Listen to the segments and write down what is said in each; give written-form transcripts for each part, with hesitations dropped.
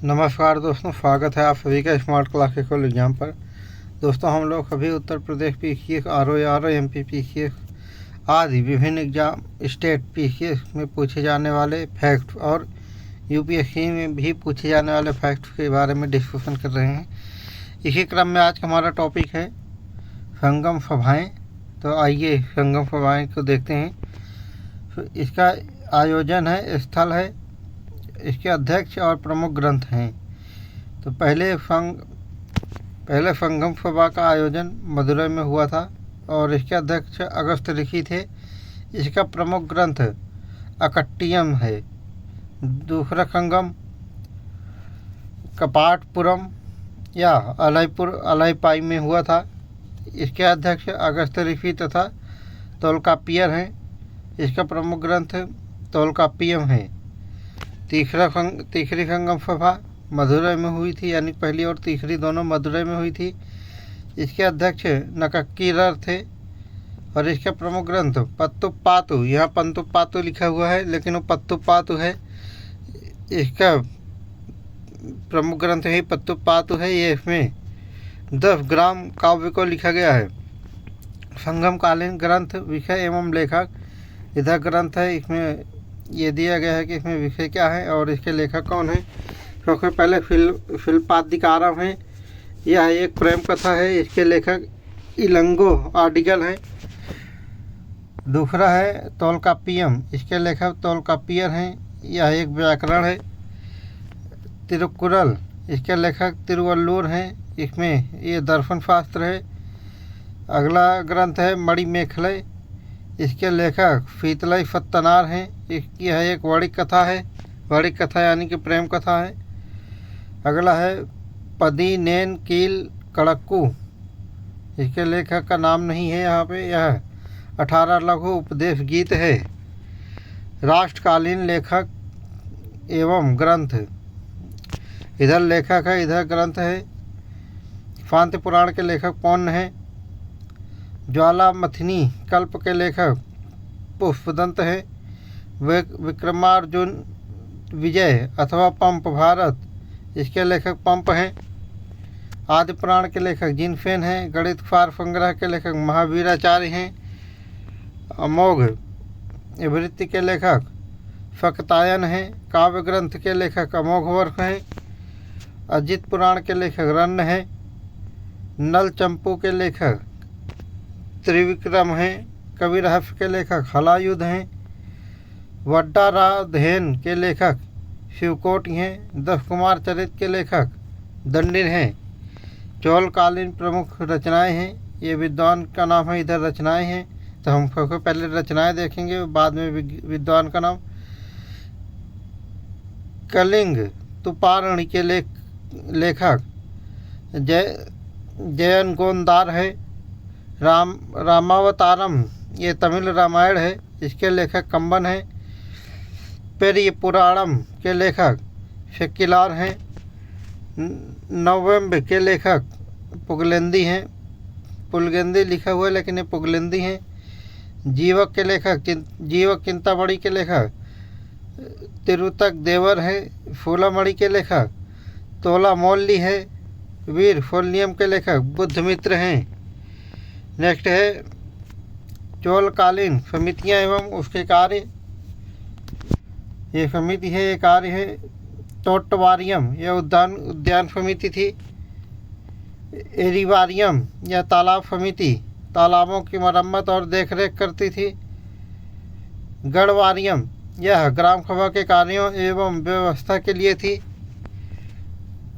नमस्कार दोस्तों, स्वागत है आप सभी का स्मार्ट क्लासिकल एग्जाम पर। दोस्तों, हम लोग अभी Uttar Pradesh PCS, R O MP PCS आदि विभिन्न एग्जाम स्टेट पीसीएस में पूछे जाने वाले फैक्ट और यूपीएससी में भी पूछे जाने वाले फैक्ट के बारे में डिस्कशन कर रहे हैं। इसी क्रम में आज का हमारा टॉपिक है संगम सभाएँ। तो आइए संगम सभाएँ को देखते हैं। तो इसका आयोजन है, स्थल है, इसके अध्यक्ष और प्रमुख ग्रंथ हैं। तो पहले संगम सभा का आयोजन मदुरई में हुआ था और इसके अध्यक्ष अगस्त ऋषि थे। इसका प्रमुख ग्रंथ अकट्टियम है। दूसरा संगम कपाटपुरम या अलाईपाई में हुआ था। इसके अध्यक्ष अगस्त ऋषि तथा तोलकाप्पियर हैं। इसका प्रमुख ग्रंथ तोलकाप्पियम है। तीसरी संगम सभा मदुरई में हुई थी, यानी पहली और तीसरी दोनों मदुरई में हुई थी। इसके अध्यक्ष नक्कीरर थे और इसका प्रमुख ग्रंथ पत्तुपातु, यहाँ पंतुपातु लिखा हुआ है लेकिन वो पत्तुपातु है। इसका प्रमुख ग्रंथ ही पत्तुपातु है। ये इसमें 10 ग्राम काव्य को लिखा गया है। संगमकालीन ग्रंथ, विषय एवं लेखक इधर ग्रंथ है। इसमें ये दिया गया है कि इसमें विषय क्या है और इसके लेखक कौन है। सबसे पहले शिल्पाधिकारम है। यह एक प्रेम कथा है। इसके लेखक इलंगो आडिगल हैं। दूसरा है तोलकाप्पियम। इसके लेखक तोलकाप्पियर हैं। यह एक व्याकरण है। तिरुकुरल, इसके लेखक तिरुवल्लुर हैं। इसमें ये दर्शन शास्त्र है। अगला ग्रंथ है मणिमेखलय। इसके लेखक शीतलई सत्तनार हैं। यह एक वणिक कथा है। वणिक कथा यानी कि प्रेम कथा है। अगला है पदीनेन कील कड़क्कू। इसके लेखक का नाम नहीं है यहाँ पे। यह 18 लघु उपदेश गीत है। राष्ट्रकालीन लेखक एवं ग्रंथ, इधर लेखक है, इधर ग्रंथ है। शांति पुराण के लेखक पौन्न हैं। ज्वालामथिनी कल्प के लेखक पुष्पदंत है। विक्रमार्जुन विजय अथवा पंप भारत, इसके लेखक पंप हैं। आदि पुराण के लेखक जिनफेन हैं। गणित सार संग्रह के लेखक महावीराचार्य हैं। अमोघ वृत्ति के लेखक फकतायन हैं। काव्य ग्रंथ के लेखक अमोघवर्ष हैं। अजित पुराण के लेखक रन्न हैं। नल चंपू के लेखक त्रिविक्रम हैं। कवि रहस्य के लेखक हलायुध हैं। वड्डाराधेन के लेखक शिवकोटि हैं। 10 कुमार चरित के लेखक दंडिन हैं। चौलकालीन प्रमुख रचनाएं हैं। ये विद्वान का नाम है, इधर रचनाएं हैं। तो हम सबसे पहले रचनाएं देखेंगे, बाद में विद्वान का नाम। कलिंग तुपारणी के लेखक जयन गोंदार है। रामावतारम, ये तमिल रामायण है। इसके लेखक कंबन हैं। पेरिय पुराणम के लेखक शेक्किलार हैं। नवम्ब के लेखक पुगलेंदी हैं। पुलगेंदी लिखा हुआ है लेकिन ये पुगलेंदी हैं। जीवक के लेखक जीवक चिंतामणि के लेखक तिरुतक देवर है। फूलामणि के लेखक तोला मौल्ली है। वीर फोलनियम के लेखक बुद्धमित्र हैं। नेक्स्ट है चोलकालीन समितियाँ एवं उसके कार्य। ये समिति है, ये कार्य है। तोट्टवारियम, यह उद्यान समिति थी। एरिवारियम, यह तालाब समिति तालाबों की मरम्मत और देखरेख करती थी। गढ़वारियम, यह ग्राम सभा के कार्यों एवं व्यवस्था के लिए थी।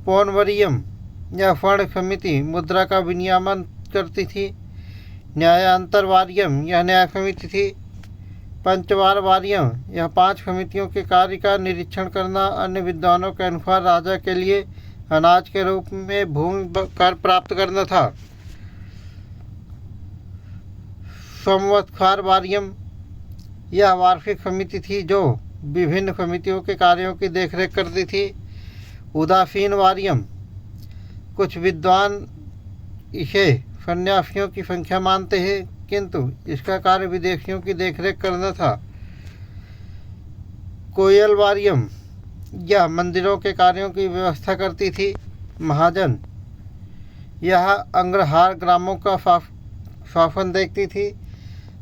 पौनवरियम, यह फंड समिति मुद्रा का विनियमन करती थी। न्यायांतरवारियम, यह न्याय समिति थी। पंचवारवारियम, यह 5 समितियों के कार्य का निरीक्षण करना, अन्य विद्वानों के अनुसार राजा के लिए अनाज के रूप में भूमि कर प्राप्त करना था। संवत्सरवारियम, यह वार्षिक समिति थी जो विभिन्न समितियों के कार्यों की देखरेख करती थी। उदासीन वारियम, कुछ विद्वान इसे सन्यासियों की संख्या मानते हैं किंतु इसका कार्य विदेशियों की देखरेख करना था। कोयलवारियम, यह मंदिरों के कार्यों की व्यवस्था करती थी। महाजन यह अग्रहार ग्रामों का शासन देखती थी।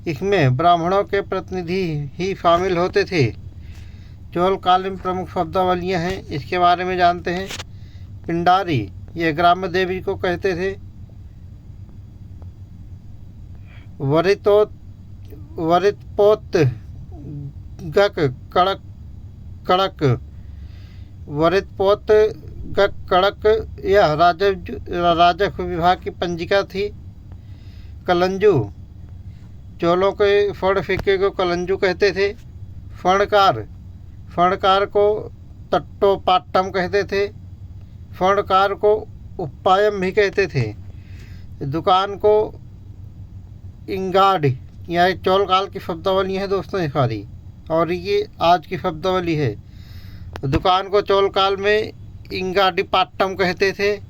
इसमें ब्राह्मणों के प्रतिनिधि ही शामिल होते थे। चोल काल में प्रमुख शब्दावलियाँ हैं, इसके बारे में जानते हैं। पिंडारी, यह ग्राम्य देवी को कहते थे। वरितपोत गक कड़क कड़क, वरितपोत गक कड़क यह राजस्व विभाग की पंजिका थी। कलंजू, चोलों के फण सिक्के को कलंजू कहते थे। फणकार को तट्टोपाट्टम कहते थे। फणकार को उपायम भी कहते थे। दुकान को इंगाड, यह चोल काल की शब्दावली है दोस्तों सारी, और ये आज की शब्दावली है। दुकान को चोल काल में इंगाडी पाट्टम कहते थे।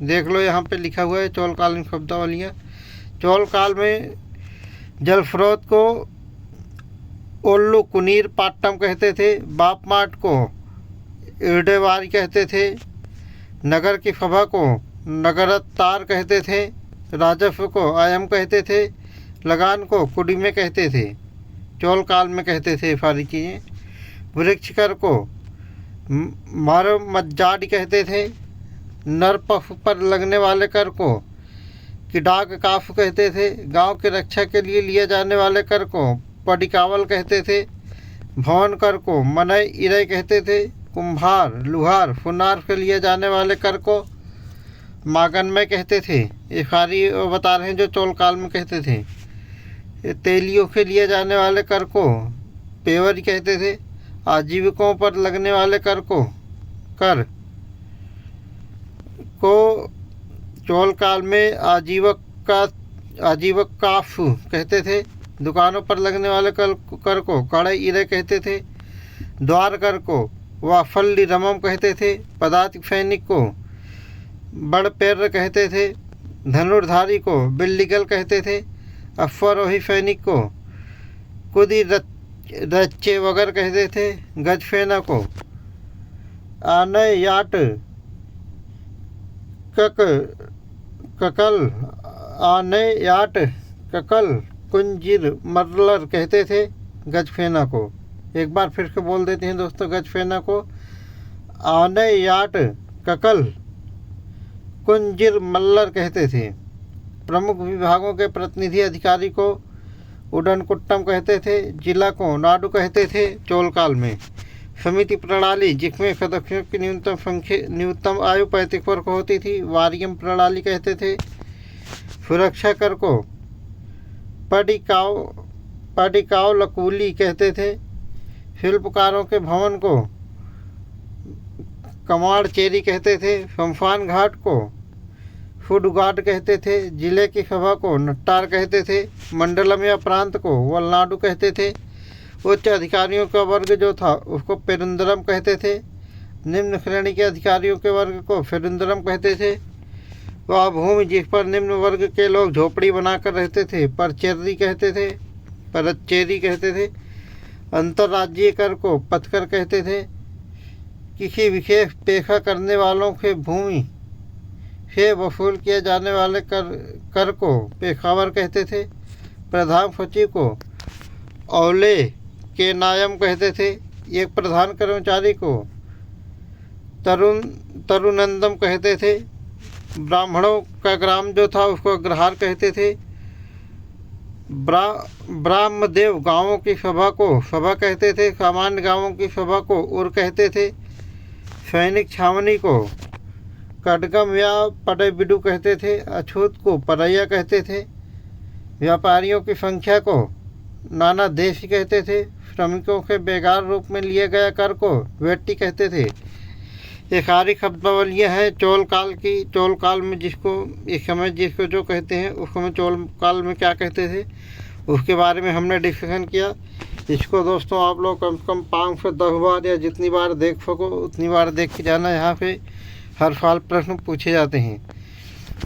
देख लो यहाँ पे लिखा हुआ है चोल काल की शब्दावलियाँ। चोल काल में जल स्रोत को ओल्लू कुनीर पाट्टम कहते थे। बाप माट को इर्डेवारी कहते थे। नगर की सभा को नगरतार कहते थे। राजस्व को आयम कहते थे। लगान को कुड़ी में कहते थे। चोल काल में कहते थे सारी चीज़ें। वृक्ष कर को मारो मज्जाडी कहते थे। नर पशु पर लगने वाले कर को किडाक काफ कहते थे। गांव की रक्षा के लिए लिए जाने वाले कर को पडिकावल कहते थे। भवन कर को मनय इरय कहते थे। कुम्हार, लुहार, फुनार के लिए जाने वाले कर को मागन में कहते थे। ये सारी बता रहे हैं जो चोल काल में कहते थे। तेलियों के लिए जाने वाले कर को पेवर कहते थे। आजीविकों पर लगने वाले कर को चोल काल में आजीवक काफ कहते थे। दुकानों पर लगने वाले कर को कड़े इरे कहते थे। द्वार कर को वाफल्ली रमम कहते थे। पदार्थ सैनिक को बड़ पैर कहते थे। धनुर्धारी को बिल्लीगल कहते थे। अश्वारोही सैनिक को कुदी रच्चे वगर कहते थे। गजफेना को आनय याट ककल कुंजिर मरलर कहते थे। गजफेना को एक बार फिर से बोल देते हैं दोस्तों। गजफेना को आनय याट ककल कुंजिर मल्लर कहते थे। प्रमुख विभागों के प्रतिनिधि अधिकारी को उडनकुट्टम कहते थे। जिला को नाडु कहते थे चोल काल में। समिति प्रणाली, जिसमें सदस्यों की न्यूनतम आयु 35 वर्ष होती थी, वारियम प्रणाली कहते थे। सुरक्षा कर को पडिकाव लकूली कहते थे। शिल्पकारों के भवन को कमाड़ चेरी कहते थे। शमशान घाट को फुडगाड कहते थे। जिले की सभा को नट्टार कहते थे। मंडलम या प्रांत को वलनाडु कहते थे। उच्च अधिकारियों का वर्ग जो था उसको पेरुंदरम कहते थे। निम्न श्रेणी के अधिकारियों के वर्ग को फेरुंदरम कहते थे। वह भूमि जिस पर निम्न वर्ग के लोग झोपड़ी बनाकर रहते थे परचेरी कहते थे। अंतर्राज्यीय कर को पथकर कहते थे। किसी विशेष पेशा करने वालों के भूमि से वसूल किए जाने वाले कर को पेशावर कहते थे। प्रधान सचिव को औले के नायम कहते थे। एक प्रधान कर्मचारी को तरुनंदम कहते थे। ब्राह्मणों का ग्राम जो था उसको अग्रहार कहते थे। ब्राह्मदेव गांवों की सभा को सभा कहते थे। सामान्य गांवों की सभा को उर कहते थे। सैनिक छावनी को कटगम या पड़ेबिडू कहते थे। अछूत को परैया कहते थे। व्यापारियों की संख्या को नाना देशी कहते थे। श्रमिकों के बेगार रूप में लिए गए कर को वेट्टी कहते थे। ये सारी शब्दावलियाँ हैं चोल काल की। चोल काल में जिसको इस समय जिसको जो कहते हैं उस समय चोल काल में क्या कहते थे उसके बारे में हमने डिस्कशन किया। इसको दोस्तों आप लोग कम से कम 5 से 10 बार या जितनी बार देख सको उतनी बार देख के जाना। यहाँ पे हर साल प्रश्न पूछे जाते हैं।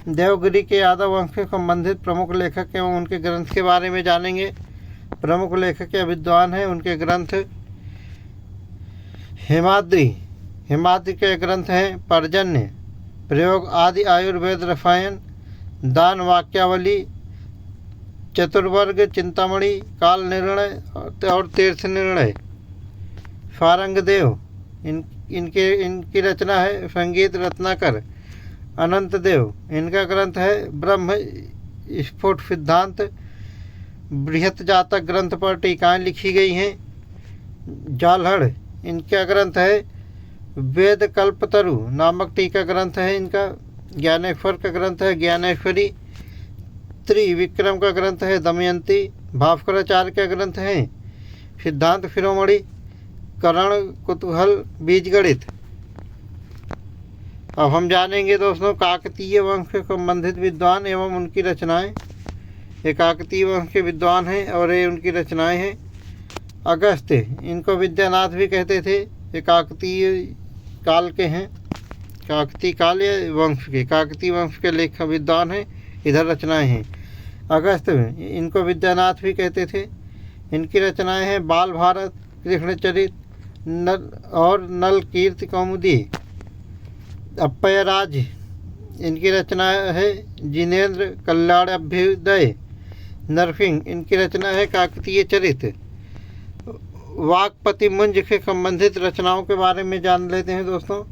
देवगिरी के यादव वंश से संबंधित प्रमुख लेखक एवं उनके ग्रंथ के बारे में जानेंगे। प्रमुख लेखक या विद्वान हैं, उनके ग्रंथ हेमाद्री हिमाद्रि के ग्रंथ हैं पर्जन्य, प्रयोग आदि, आयुर्वेद, रसायन, दान, वाक्यावली, चतुर्वर्ग, चिंतामणि, काल निर्णय और तीर्थ निर्णय। फारंगदेव इनकी रचना है। संगीत रत्नाकर अनंत देव, इनका ग्रंथ है ब्रह्म स्फुट सिद्धांत। बृहत जातक ग्रंथ पर टीकाएँ लिखी गई हैं। जालहड़, इनका ग्रंथ है वेद कल्पतरु नामक टीका ग्रंथ है इनका। ज्ञानेश्वर का ग्रंथ है ज्ञानेश्वरी। त्रिविक्रम का ग्रंथ है दमयंती। भास्कराचार्य का ग्रंथ है सिद्धांत शिरोमणि। करण कुतूहल बीजगणित। अब हम जानेंगे दोस्तों काकतीय वंश से संबंधित विद्वान एवं उनकी रचनाएं। ये काकतीय वंश के विद्वान हैं और ये उनकी रचनाएं हैं। अगस्त्य, इनको विद्यानाथ भी कहते थे। ये काकतीय काल के हैं, काकतीय काल या वंश के, काकतीय वंश के लेखक विद्वान हैं। इधर रचनाएं हैं। अगस्त्य, इनको विद्यानाथ भी कहते थे। इनकी रचनाएं हैं बाल भारत, कृष्णचरित और नल कीर्ति कौमुदी। अप्पयराज, इनकी रचना है जिनेन्द्र कल्याण अभ्युदय। नरसिंह, इनकी रचना है काकतीय चरित। वाक्पति मुंज से संबंधित रचनाओं के बारे में जान लेते हैं दोस्तों।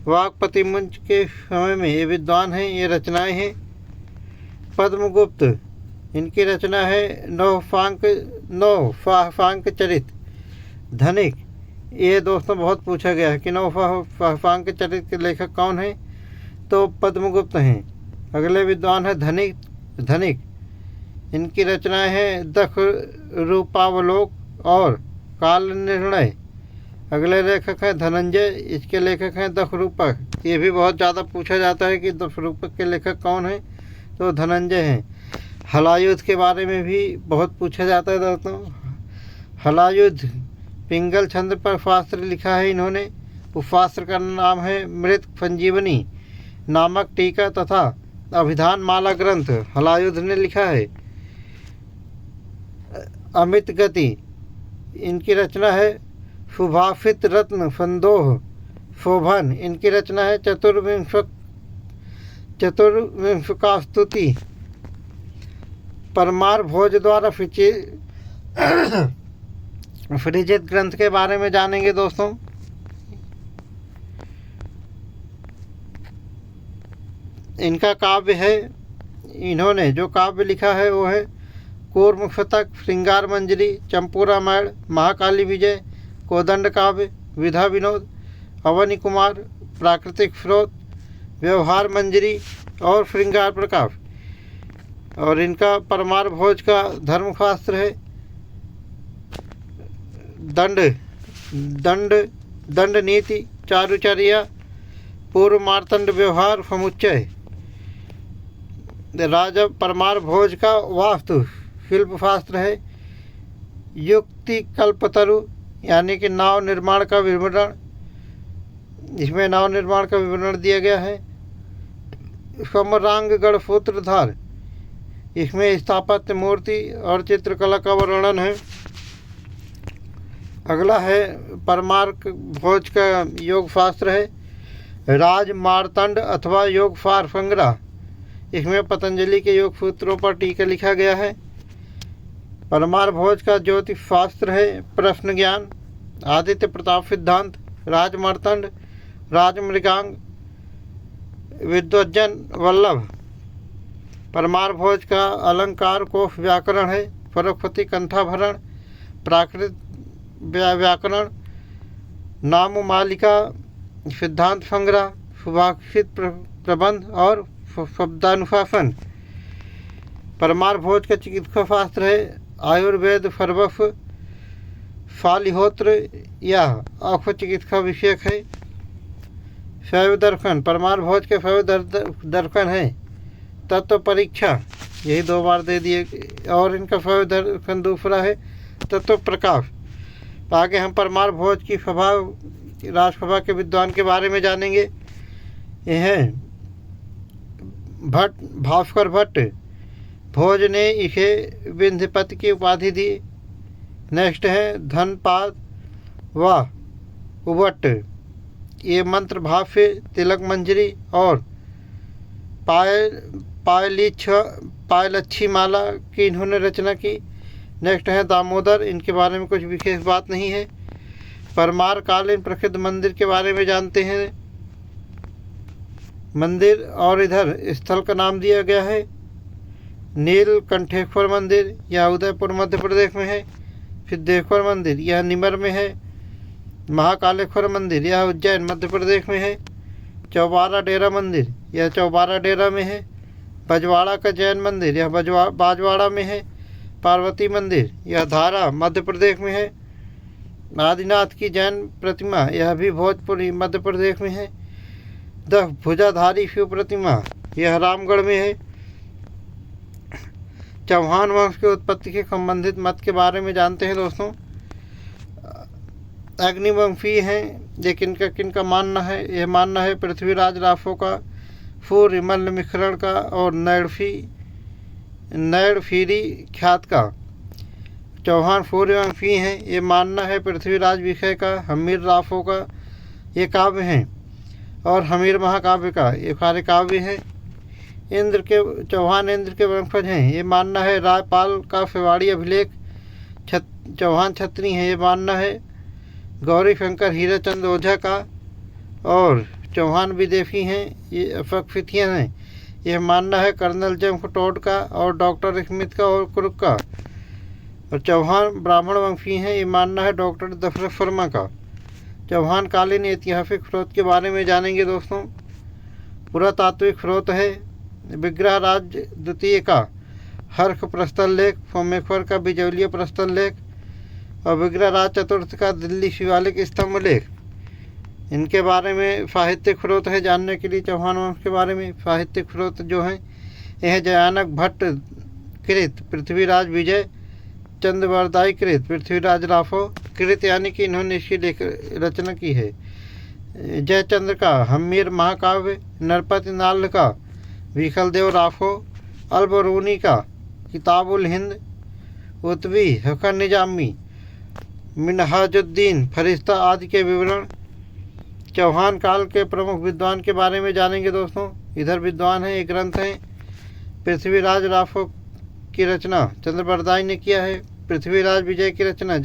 वाक्पति मुंज के समय में ये विद्वान हैं, ये रचनाएं हैं। पद्मगुप्त, इनकी रचना है नौफांक चरित। धनिक, ये दोस्तों बहुत पूछा गया है कि नौफांक चरित के लेखक कौन हैं, तो पद्मगुप्त हैं। अगले विद्वान है धनिक, इनकी रचनाएं हैं दख रूपावलोक और काल निर्णय। अगले लेखक हैं धनंजय, इसके लेखक हैं दखरूपक। ये भी बहुत ज़्यादा पूछा जाता है कि दखरूपक के लेखक कौन हैं, तो धनंजय हैं। हलायुध के बारे में भी बहुत पूछा जाता है दोस्तों। हलायुध पिंगल छंद पर शास्त्र लिखा है इन्होंने। उस शास्त्र का नाम है मृत संजीवनी नामक टीका तथा अभिधान माला ग्रंथ हलायुध ने लिखा है। अमित गति, इनकी रचना है सुभाषित रत्न संदोह शोभन। इनकी रचना है चतुर्विंश का स्तुति। परमार भोज द्वारा सृजित ग्रंथ के बारे में जानेंगे दोस्तों। इनका काव्य है, इन्होंने जो काव्य लिखा है वो है कूर्म शतक, श्रृंगार मंजरी, चंपू रामायण, महाकाली विजय, कोदंड काव्य, विधा विनोद, अवनी कुमार, प्राकृतिक स्रोत, व्यवहार मंजरी और श्रृंगार प्रकाश। और इनका परमार भोज का धर्मशास्त्र है दंड नीति, चारुचर्या, पूर्व मार्तंड व्यवहार समुच्चय। राजा परमार भोज का वास्तु शिल्प शास्त्र है युक्ति कल्पतरु, यानी कि नाव निर्माण का विवरण। इसमें नाव निर्माण का विवरण दिया गया है। समरांग गढ़सूत्रधार, इसमें स्थापत्य, मूर्ति और चित्रकला का वर्णन है। अगला है परमार भोज का योग शास्त्र है राज मार्तंड अथवा योग सार संग्रह। इसमें पतंजलि के योग सूत्रों पर टीका लिखा गया है। परमार भोज का ज्योतिष शास्त्र है प्रश्न ज्ञान, आदित्य प्रताप सिद्धांत, राज मार्तंड, राज मृगांग, विद्वज्जन वल्लभ। परमार भोज का अलंकार कोश व्याकरण है फरोखपति कंठाभरण, प्राकृत व्याकरण, नाम मालिका, सिद्धांत संग्रह, सुभाषित प्रबंध और शब्दानुशासन। परमार भोज का चिकित्सा शास्त्र है आयुर्वेद सर्वस्व, फालिहोत्र या आँखों चिकित्सा विषयक है। शैव दर्शन, परमार भोज के शैव दर्शन है तत्व परीक्षा, यही 2 बार दे दिए। और इनका शैव दर्शन दूसरा है तत्व प्रकाश। आगे हम परमार भोज की सभा राजसभा के विद्वान के बारे में जानेंगे। ये हैं भास्कर भट्ट, भोज ने इसे विंध्यपति की उपाधि दी। नेक्स्ट है धनपाद व उभट्ट, ये मंत्र भाव्य, तिलक मंजरी और पायलच्छी माला की इन्होंने रचना की। नेक्स्ट है दामोदर, इनके बारे में कुछ विशेष बात नहीं है। परमार कालीन प्रसिद्ध मंदिर के बारे में जानते हैं। मंदिर और इधर स्थल का नाम दिया गया है नीलकंठेश्वर मंदिर, यह उदयपुर मध्य प्रदेश में है। सिद्धेश्वर मंदिर यह निमर में है। महाकालेश्वर मंदिर यह उज्जैन मध्य प्रदेश में है। चौबारा डेरा मंदिर यह चौबारा डेरा में है। बजवाड़ा का जैन मंदिर यह बाजवाड़ा में है। पार्वती मंदिर यह धारा मध्य प्रदेश में है। आदिनाथ की जैन प्रतिमा यह भी भोजपुरी मध्य प्रदेश में है। 10 भुजाधारी शिव प्रतिमा यह रामगढ़ में है। चौहान वंश की उत्पत्ति के संबंधित मत के बारे में जानते हैं दोस्तों। अग्निवंशी हैं, लेकिन किनका मानना है? यह मानना है पृथ्वीराज राफो का, फूर मल्ल मिश्रण का और नैड़फीरी ख्यात का। चौहान सूर्यवंशी हैं, ये मानना है पृथ्वीराज विषय का, हमीर राफो का ये काव्य हैं और हमीर महाकाव्य का ये सारे काव्य हैं। चौहान इंद्र के वंशज हैं, ये मानना है रायपाल का फेवाड़ी अभिलेख। चौहान छत्री हैं, ये मानना है गौरी शंकर हीराचंद ओझा का। और चौहान विदेशी हैं, ये अफकफिथियन हैं, यह मानना है कर्नल जेम्स टोड का और डॉक्टर स्मिथ का और क्रुक का। और चौहान ब्राह्मण वंशी हैं, ये मानना है डॉक्टर दशरथ शर्मा का। चौहान कालीन ऐतिहासिक स्रोत के बारे में जानेंगे दोस्तों। पुरातात्विक स्रोत है विग्रह राज द्वितीय का हर्ष प्रस्तर लेख, सोमेश्वर का बिजौलिया प्रस्तर लेख और विग्रह राज चतुर्थ का दिल्ली शिवालिक स्तंभ लेख। इनके बारे में साहित्यिक स्रोत है जानने के लिए। चौहान वंश के बारे में साहित्यिक स्रोत जो हैं यह जयानक भट्ट कृत पृथ्वीराज विजय चंद्रवरदाई कृत पृथ्वीराज राफो कृत, यानी कि इन्होंने इसकी रचना की है। जयचंद्र का हमीर महाकाव्य, नरपति नाल का विखलदेव राफो, अलबरूनी का किताबुल हिंद, उत्वी हकन निजामी, मिनहाजुद्दीन फरिश्ता आदि के विवरण। चौहान काल के प्रमुख विद्वान के बारे में जानेंगे दोस्तों। इधर विद्वान हैं, एक ग्रंथ हैं पृथ्वीराज राफो की रचना चंद्रवरदाई ने किया है। पृथ्वीराज विजय की रचना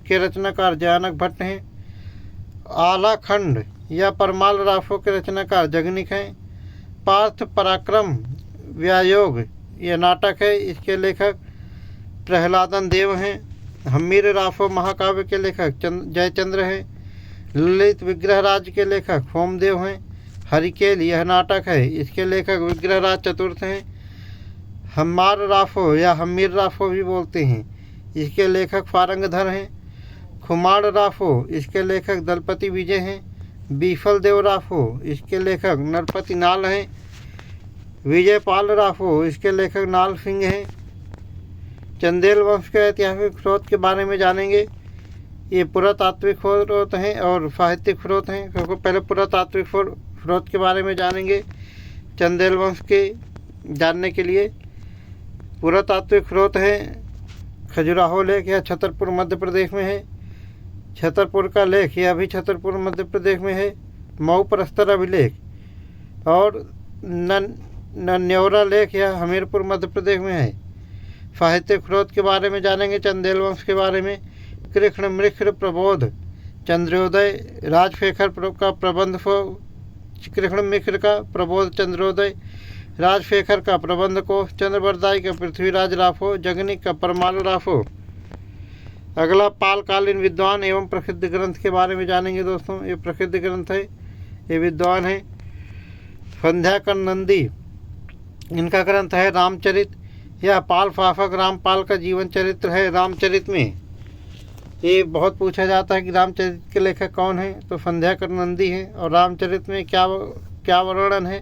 के रचनाकार जयानक भट्ट हैं। आला खंड या परमाल राफो के रचनाकार जगनिक हैं। पार्थ पराक्रम व्यायोग यह नाटक है, इसके लेखक प्रहलादन देव हैं। हमीर राफो महाकाव्य के लेखक जयचंद्र हैं। ललित विग्रह राज के लेखक सोमदेव हैं। हरिकेल यह नाटक है, इसके लेखक विग्रह राज चतुर्थ हैं। हम्मार राफो या हमीर राफो भी बोलते हैं, इसके लेखक फारंगधर हैं। खुमाड़ राफो इसके लेखक दलपति विजय हैं। बीफल देव राफो इसके लेखक नरपति नाल हैं। विजयपाल राफो इसके लेखक नाल सिंह हैं। चंदेल वंश के ऐतिहासिक स्रोत के बारे में जानेंगे। ये पुरातात्विक स्रोत हैं और साहित्यिक स्रोत हैं। क्योंकि पहले पुरातात्विक स्रोत के बारे में जानेंगे चंदेल वंश के जानने के लिए। पुरातात्विक स्रोत है खजुराहो लेख, यह छतरपुर मध्य प्रदेश में है। छतरपुर का लेख यह भी छतरपुर मध्य प्रदेश में है। मऊ प्रस्तर अभिलेख और नन्यौरा लेख यह हमीरपुर मध्य प्रदेश में है। साहित्यिक स्रोत के बारे में जानेंगे चंदेल वंश के बारे में। कृष्ण मृक्ष प्रबोध चंद्रोदय राजशेखर का प्रबंध कृष्ण मिश्र का प्रबोध चंद्रोदय, राजशेखर का प्रबंध को, चंद्रवरदाई का पृथ्वीराज राफो, जगनिक का परमाल राफो। अगला पालकालीन विद्वान एवं प्रसिद्ध ग्रंथ के बारे में जानेंगे दोस्तों। ये प्रसिद्ध ग्रंथ है, ये विद्वान है संध्याकर नंदी, इनका ग्रंथ है रामचरित। यह पाल शासक रामपाल का जीवन चरित्र है। रामचरित में ये बहुत पूछा जाता है कि रामचरित के लेखक कौन है, तो संध्याकर नंदी हैं। और रामचरित में क्या वर्णन है,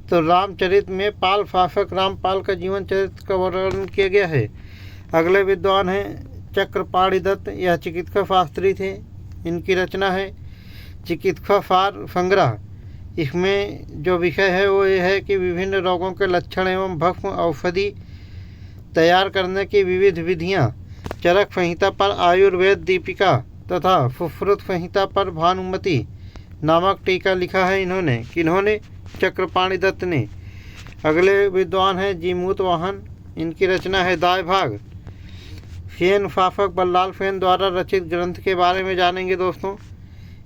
तो रामचरित में पाल शासक रामपाल का जीवन चरित्र का वर्णन किया गया है। अगले विद्वान हैं चक्रपाणि दत्त, यह चिकित्सा शास्त्री थे। इनकी रचना है चिकित्सा सार संग्रह। इसमें जो विषय है वो ये है कि विभिन्न रोगों के लक्षण एवं भस्म औषधि तैयार करने की विविध विधियाँ, चरक संहिता पर आयुर्वेद दीपिका तथा सुश्रुत संहिता पर भानुमति नामक टीका लिखा है इन्होंने। किन्होंने? चक्रपाणि दत्त ने। अगले विद्वान हैं जीमूत वाहन, इनकी रचना है दाय भाग। फेन फाफक बल्लाल फेन द्वारा रचित ग्रंथ के बारे में जानेंगे दोस्तों।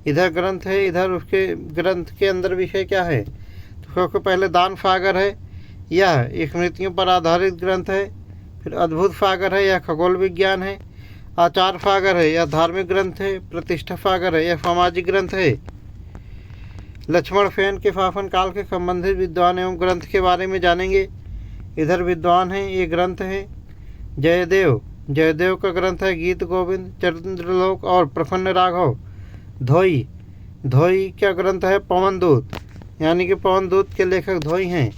इधर ग्रंथ है, इधर उसके ग्रंथ के अंदर विषय क्या है। तो सबसे पहले दान फागर है, यह स्मृतियों पर आधारित ग्रंथ है। फिर अद्भुत फागर है, यह खगोल विज्ञान है। आचार फागर है, यह धार्मिक ग्रंथ है। प्रतिष्ठा फागर है, यह सामाजिक ग्रंथ है। लक्ष्मण फेन के शासन काल के संबंधित विद्वान एवं ग्रंथ के बारे में जानेंगे। इधर विद्वान हैं, ये ग्रंथ है जयदेव। जयदेव का ग्रंथ है गीत गोविंद, चंद्रलोक और प्रफुल्ल राघव। धोई, धोई का ग्रंथ है पवन दूत, यानी कि पवन दूत के लेखक धोई हैं।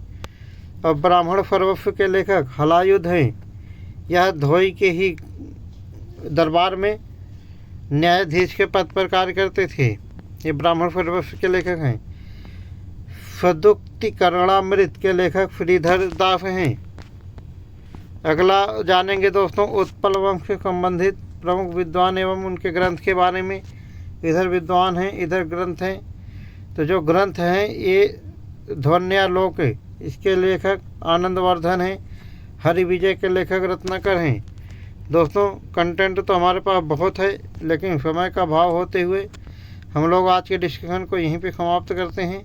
और ब्राह्मण सर्वस्व के लेखक हलायुध हैं। यह धोई के ही दरबार में न्यायाधीश के पद पर कार्य करते थे। ये ब्राह्मण सर्वस्व के लेखक हैं। सदुक्तिकरणामृत के लेखक श्रीधर दास हैं। अगला जानेंगे दोस्तों उत्पल वंश से संबंधित प्रमुख विद्वान एवं उनके ग्रंथ के बारे में। इधर विद्वान हैं, इधर ग्रंथ हैं। तो जो ग्रंथ हैं ये ध्वन्यालोक, इसके लेखक आनंदवर्धन हैं। हरि विजय के लेखक रत्नाकर हैं। दोस्तों कंटेंट तो हमारे पास बहुत है, लेकिन समय का अभाव होते हुए हम लोग आज के डिस्कशन को यहीं पे समाप्त करते हैं।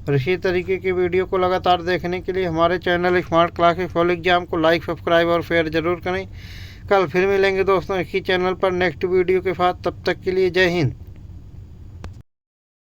और इसी तरीके की वीडियो को लगातार देखने के लिए हमारे channel smart classes fall exam को लाइक, सब्सक्राइब और शेयर ज़रूर करें। कल फिर मिलेंगे दोस्तों इसी चैनल पर नेक्स्ट वीडियो के साथ। तब तक के लिए जय हिंद।